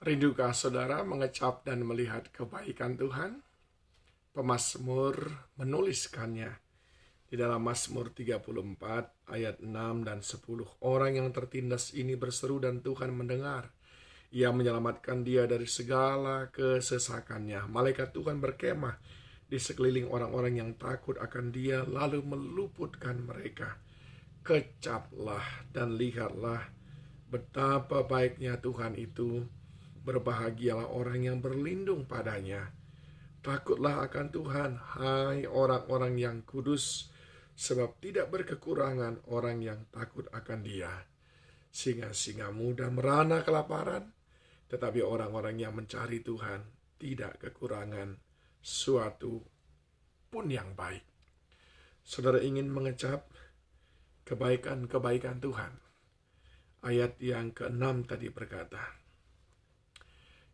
Rindukan saudara mengecap dan melihat kebaikan Tuhan? Pemazmur menuliskannya di dalam Mazmur 34 ayat 6 dan 10. Orang yang tertindas ini berseru dan Tuhan mendengar. Ia menyelamatkan dia dari segala kesesakannya. Malaikat Tuhan berkemah di sekeliling orang-orang yang takut akan dia, lalu meluputkan mereka. Kecaplah dan lihatlah betapa baiknya Tuhan itu. Berbahagialah orang yang berlindung padanya. Takutlah akan Tuhan, hai orang-orang yang kudus, sebab tidak berkekurangan orang yang takut akan Dia. Singa-singa muda merana kelaparan, tetapi orang-orang yang mencari Tuhan tidak kekurangan suatu pun yang baik. Saudara ingin mengecap kebaikan-kebaikan Tuhan. Ayat yang ke-6 tadi berkata,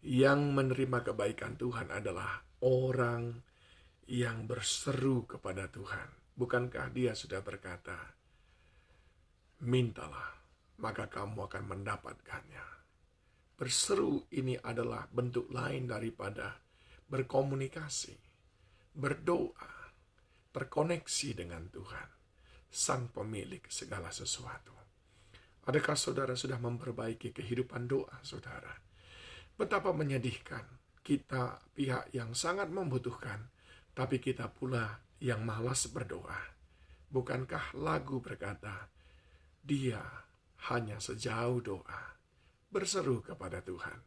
yang menerima kebaikan Tuhan adalah orang yang berseru kepada Tuhan. Bukankah dia sudah berkata, mintalah, maka kamu akan mendapatkannya. Berseru ini adalah bentuk lain daripada berkomunikasi, berdoa, terkoneksi dengan Tuhan, Sang Pemilik segala sesuatu. Adakah saudara sudah memperbaiki kehidupan doa saudara? Betapa menyedihkan, kita pihak yang sangat membutuhkan, tapi kita pula yang malas berdoa. Bukankah lagu berkata, dia hanya sejauh doa, berseru kepada Tuhan,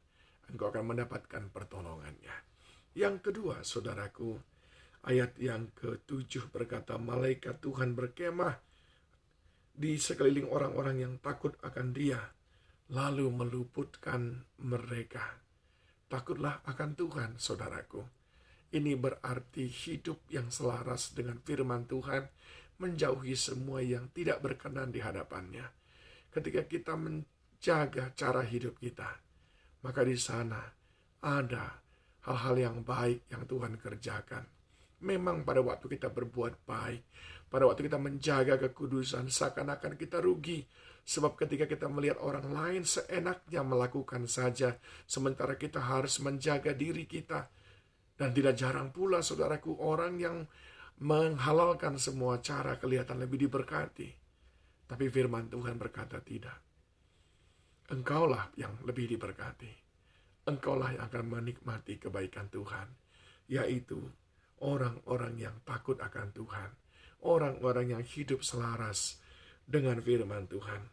engkau akan mendapatkan pertolongannya. Yang kedua, saudaraku, ayat yang ke-7 berkata, malaikat Tuhan berkemah di sekeliling orang-orang yang takut akan dia, lalu meluputkan mereka. Takutlah akan Tuhan, saudaraku. Ini berarti hidup yang selaras dengan firman Tuhan, menjauhi semua yang tidak berkenan di hadapannya. Ketika kita menjaga cara hidup kita, maka di sana ada hal-hal yang baik yang Tuhan kerjakan. Memang pada waktu kita berbuat baik, pada waktu kita menjaga kekudusan, seakan-akan kita rugi. Sebab ketika kita melihat orang lain seenaknya melakukan saja, sementara kita harus menjaga diri kita. Dan tidak jarang pula, saudaraku, orang yang menghalalkan semua cara kelihatan lebih diberkati. Tapi firman Tuhan berkata tidak. Engkaulah yang lebih diberkati. Engkaulah yang akan menikmati kebaikan Tuhan. Yaitu orang-orang yang takut akan Tuhan. Orang-orang yang hidup selaras dengan firman Tuhan.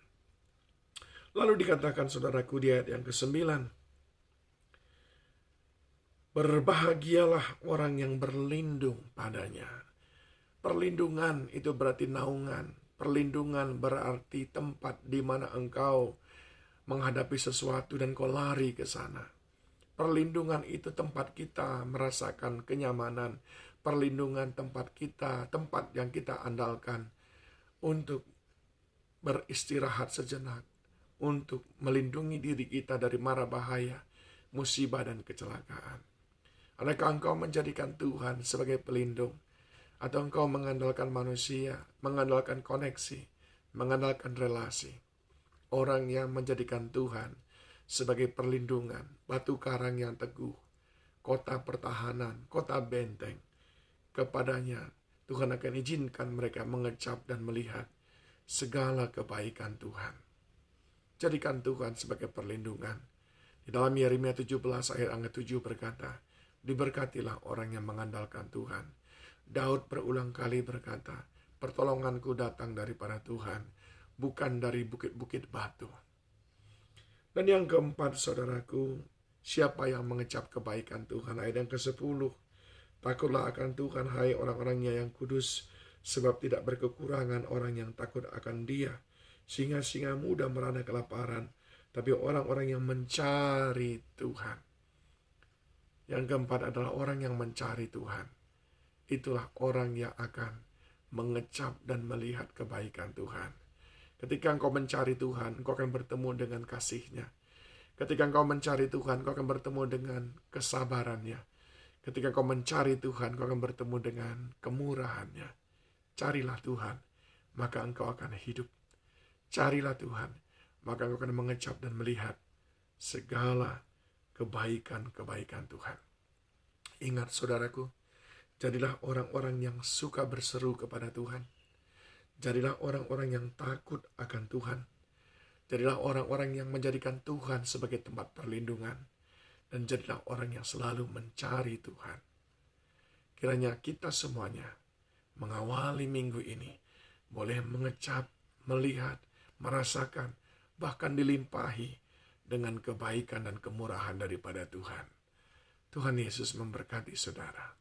Lalu dikatakan saudaraku di ayat yang ke-9, berbahagialah orang yang berlindung padanya. Perlindungan itu berarti naungan. Perlindungan berarti tempat di mana engkau menghadapi sesuatu dan kau lari ke sana. Perlindungan itu tempat kita merasakan kenyamanan. Perlindungan tempat kita, tempat yang kita andalkan untuk beristirahat sejenak, untuk melindungi diri kita dari mara bahaya, musibah dan kecelakaan. Adakah engkau menjadikan Tuhan sebagai pelindung? Atau engkau mengandalkan manusia, mengandalkan koneksi, mengandalkan relasi? Orang yang menjadikan Tuhan sebagai perlindungan, batu karang yang teguh, kota pertahanan, kota benteng, kepadanya Tuhan akan izinkan mereka mengecap dan melihat segala kebaikan Tuhan. Jadikan Tuhan sebagai perlindungan. Di dalam Yeremia 17 ayat yang ke-7 berkata, diberkatilah orang yang mengandalkan Tuhan. Daud berulang kali berkata, pertolonganku datang daripada Tuhan, bukan dari bukit-bukit batu. Dan yang keempat, saudaraku, siapa yang mengecap kebaikan Tuhan? Ayat yang ke-10, takutlah akan Tuhan, hai orang-orangnya yang kudus, sebab tidak berkekurangan orang yang takut akan Dia. Singa-singa muda merana kelaparan, tapi orang-orang yang mencari Tuhan. Yang keempat adalah orang yang mencari Tuhan. Itulah orang yang akan mengecap dan melihat kebaikan Tuhan. Ketika engkau mencari Tuhan, engkau akan bertemu dengan kasih-Nya. Ketika engkau mencari Tuhan, engkau akan bertemu dengan kesabaran-Nya. Ketika engkau mencari Tuhan, engkau akan bertemu dengan kemurahan-Nya. Carilah Tuhan, maka engkau akan hidup. Carilah Tuhan, maka engkau akan mengecap dan melihat segala kebaikan-kebaikan Tuhan. Ingat saudaraku, jadilah orang-orang yang suka berseru kepada Tuhan. Jadilah orang-orang yang takut akan Tuhan. Jadilah orang-orang yang menjadikan Tuhan sebagai tempat perlindungan. Dan jadilah orang yang selalu mencari Tuhan. Kiranya kita semuanya mengawali minggu ini boleh mengecap, melihat, merasakan, bahkan dilimpahi dengan kebaikan dan kemurahan daripada Tuhan. Tuhan Yesus memberkati saudara.